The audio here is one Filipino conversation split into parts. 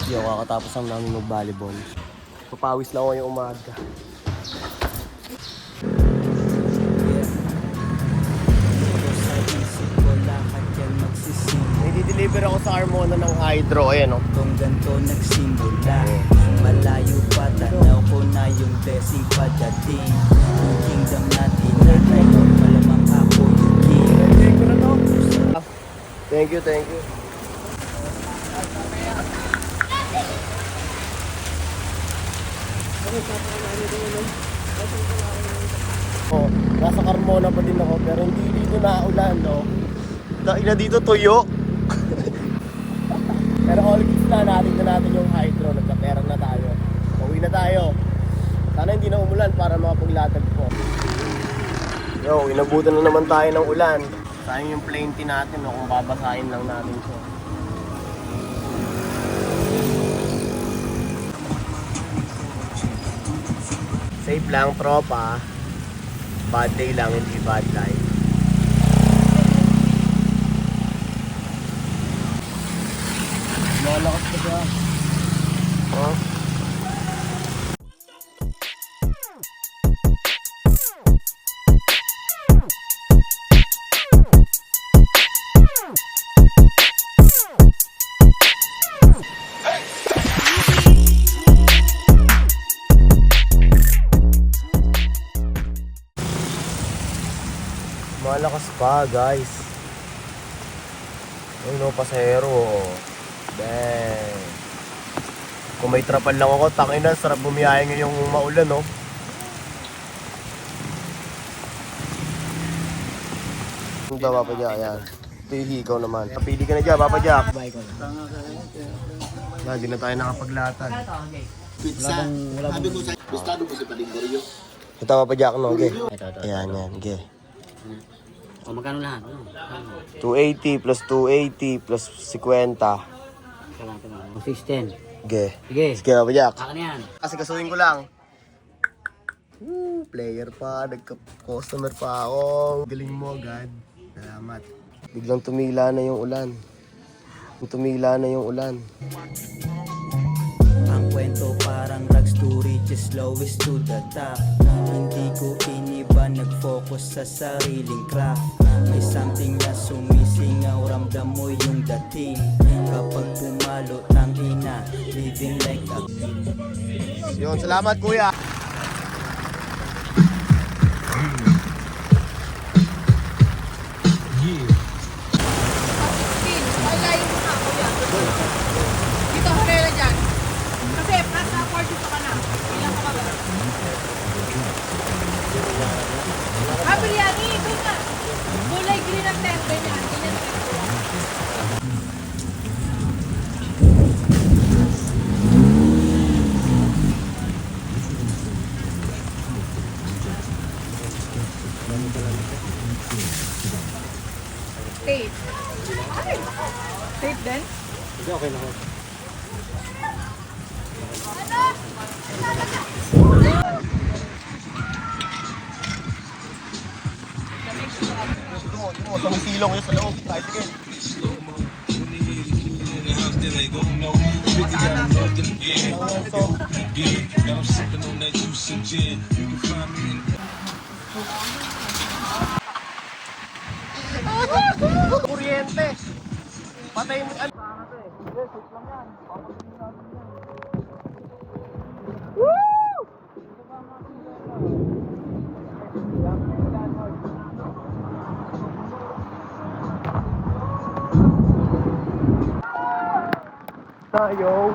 Yo, kakatapos lang namin mag-volleyball. Papawis lang ako yung umaga. May di-deliver ako sa Carmona ng Hydro. Ayan o. Kung ganito nagsimula, malayo pa, tanaw ko na yung blessing padating. Yung kingdom natin na ngayon, malamang ako yung king. Thank you, thank you. Oh, nasa Carmona pa din ako pero hindi dito naulan, no? Dahil na dito tuyo. Pero all kids na natin yung hydro, nagkapera na tayo. Pauwi na tayo. Sana hindi na umulan para makapaglatag po. Yo, inabutan na naman tayo ng ulan. Sayang yung plain tea natin, no? Kung babasahin lang natin siya. Safe lang, tropa. Bad day lang, hindi bad life. Malakas ka ba? Huh? Malakas pa, guys. Ay no, pasahero. Dang. Kung may trapal lang ako, tangina, sarap bumiyahe ngayong maulan, no? Ito, Papa Jack, ayan. Ito yung hikaw naman. Kapili ka na dyan, Papa Jack. Hindi na tayo nakapaglatag. Pizza. Sabi ko sa pistado mo si Paligoryo. Ito, Papa Jack, no? Okay. Ayan, yan. Okay. O magkano lahat? 280 plus 280 plus 50. 610. Okay. Sige. Sige, Papa Jack. Akin yan. Kasi kasuhin ko lang. Player pa, nagka-customer pa ako. Galing mo agad. Salamat. Biglang tumila na yung ulan. Tumila na yung ulan. Ang kwento parang rags to riches, lowest to the top. Hindi ko iniba, nag-focus sa sariling craft. May something na sumisingaw, ramdam mo yung dating. Kapag pumalo, tangina, living like a Yun, salamat kuya. Dito Herrera dyan. Kasi nasa 42 ka na. Ilang ka ba? Biryani, ito na. Kulay green ang tente niya. Ganyan ang ito. Tape. Tape din? Hindi, okay na ako. Ito mo, sumisilong yun sa loob. Ay, sige. Kuryente. Patay mo. Tayo.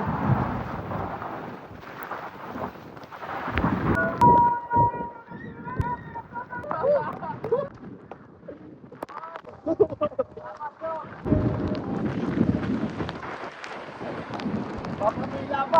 Papamila pa.